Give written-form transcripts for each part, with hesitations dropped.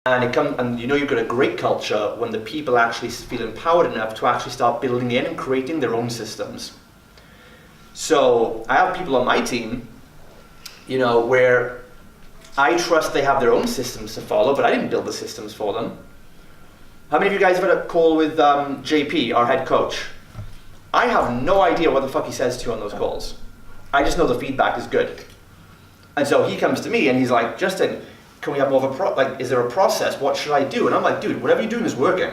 And and you know you've got a great culture when the people actually feel empowered enough to actually start building in and creating their own systems. So I have people on my team, you know, where I trust they have their own systems to follow, but I didn't build the systems for them. How many of you guys have had a call with JP, our head coach? I have no idea what the fuck he says to you on those calls. I just know the feedback is good. And so he comes to me and he's like, Justin, can we have more of a is there a process? What should I do? And I'm like, dude, whatever you're doing is working.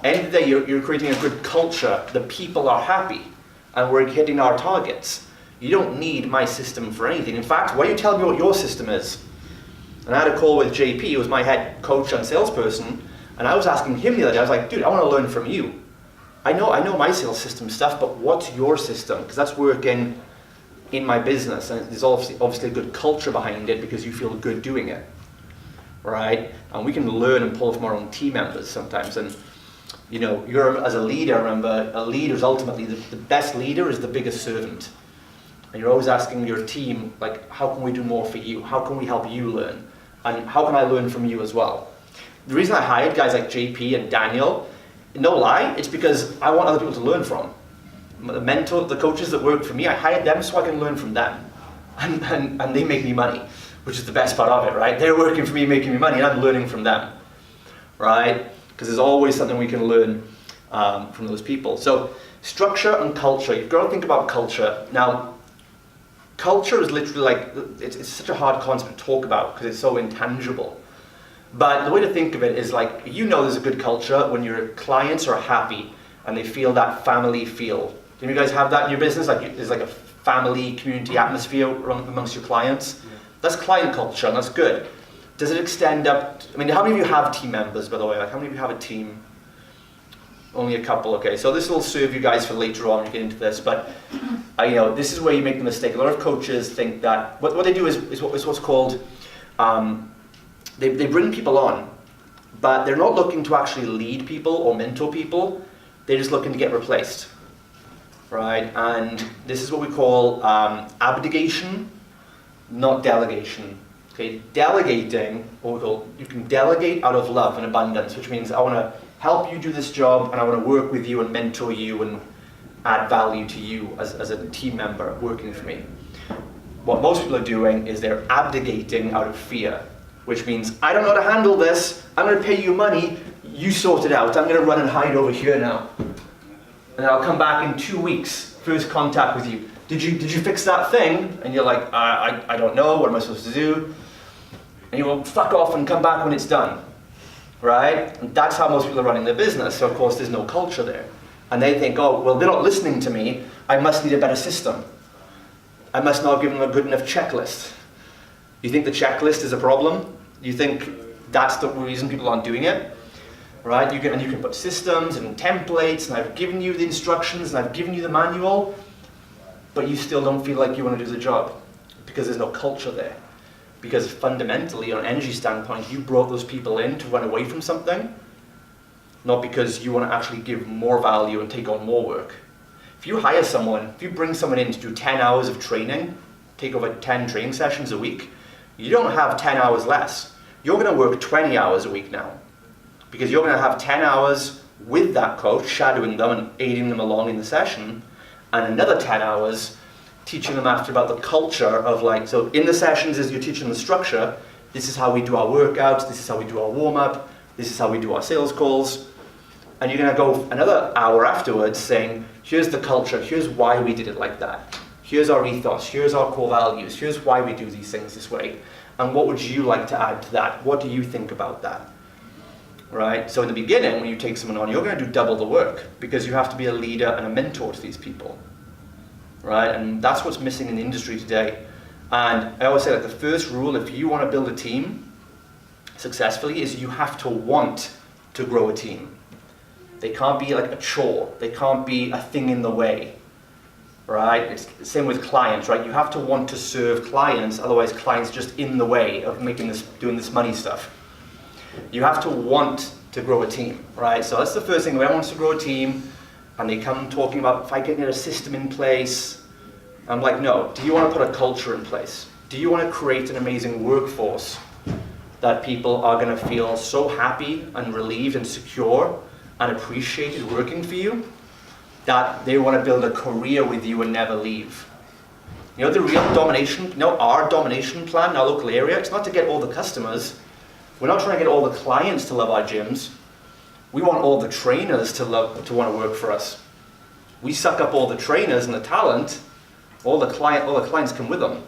End of the day, you're creating a good culture. The people are happy and we're hitting our targets. You don't need my system for anything. In fact, why don't you tell me what your system is? And I had a call with JP, who was my head coach and salesperson, and I was asking him the other day, I was like, dude, I want to learn from you. I know my sales system stuff, but what's your system? Because that's working in my business, and there's obviously a good culture behind it because you feel good doing it, right? And we can learn and pull from our own team members sometimes. And you know, as a leader, remember, a leader is ultimately the best leader is the biggest servant. And you're always asking your team, like, how can we do more for you? How can we help you learn? And how can I learn from you as well? The reason I hired guys like JP and Daniel, no lie, it's because I want other people to learn from. The coaches that work for me, I hired them so I can learn from them. And they make me money, which is the best part of it, right? They're working for me, making me money, and I'm learning from them, right? Because there's always something we can learn from those people. So structure and culture, you've got to think about culture. Now, culture is literally like, it's such a hard concept to talk about because it's so intangible. But the way to think of it is like, you know there's a good culture when your clients are happy and they feel that family feel. Do you guys have that in your business? Like there's like a family, community atmosphere amongst your clients? Yeah. That's client culture and that's good. Does it extend up, I mean, how many of you have team members, by the way? Like how many of you have a team? Only a couple, okay. So this will serve you guys for later on when you get into this, but you know, this is where you make the mistake. A lot of coaches think that, what they do is what's called, they bring people on, but they're not looking to actually lead people or mentor people. They're just looking to get replaced, right? And this is what we call abdication, not delegation. Okay, delegating, what we call, you can delegate out of love and abundance, which means I want to help you do this job and I want to work with you and mentor you and add value to you as a team member working for me. What most people are doing is they're abdicating out of fear, which means I don't know how to handle this, I'm going to pay you money, you sort it out, I'm going to run and hide over here now. And I'll come back in 2 weeks, first contact with you. Did you fix that thing? And you're like, I don't know, what am I supposed to do? And you will fuck off and come back when it's done, right? And that's how most people are running their business, so of course there's no culture there. And they think, oh, well, they're not listening to me, I must need a better system. I must not give them a good enough checklist. You think the checklist is a problem? You think that's the reason people aren't doing it? Right? You can put systems and templates, and I've given you the instructions, and I've given you the manual, but you still don't feel like you want to do the job because there's no culture there. Because fundamentally, on an energy standpoint, you brought those people in to run away from something, not because you want to actually give more value and take on more work. If you hire someone, if you bring someone in to do 10 hours of training, take over 10 training sessions a week, you don't have 10 hours less. You're going to work 20 hours a week now. Because you're going to have 10 hours with that coach, shadowing them and aiding them along in the session, and another 10 hours teaching them after about the culture of like, so in the sessions as you're teaching the structure, this is how we do our workouts, this is how we do our warm-up, this is how we do our sales calls, and you're going to go another hour afterwards saying, here's the culture, here's why we did it like that, here's our ethos, here's our core values, here's why we do these things this way, and what would you like to add to that? What do you think about that? Right? So in the beginning, when you take someone on, you're going to do double the work because you have to be a leader and a mentor to these people. Right? And that's what's missing in the industry today. And I always say that the first rule, if you want to build a team successfully, is you have to want to grow a team. They can't be like a chore. They can't be a thing in the way. Right? It's the same with clients, right? You have to want to serve clients, otherwise clients are just in the way of doing this money stuff. You have to want to grow a team, right? So that's the first thing. Everyone wants to grow a team, and they come talking about, if I can get a system in place. I'm like, no. Do you want to put a culture in place? Do you want to create an amazing workforce? that people are going to feel so happy and relieved and secure and appreciated working for you that they want to build a career with you and never leave. You know, the real domination, you know, our domination plan in our local area, it's not to get all the customers. We're not trying to get all the clients to love our gyms. We want all the trainers to want to work for us. We suck up all the trainers and the talent, all the clients come with them.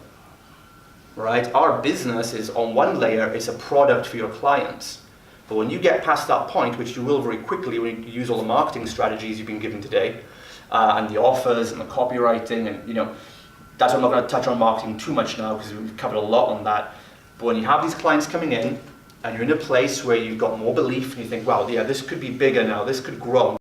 Right? Our business is on one layer, it's a product for your clients. But when you get past that point, which you will very quickly when you use all the marketing strategies you've been given today, and the offers and the copywriting, and you know, that's why I'm not going to touch on marketing too much now because we've covered a lot on that. But when you have these clients coming in and you're in a place where you've got more belief and you think, wow, yeah, this could be bigger now, this could grow.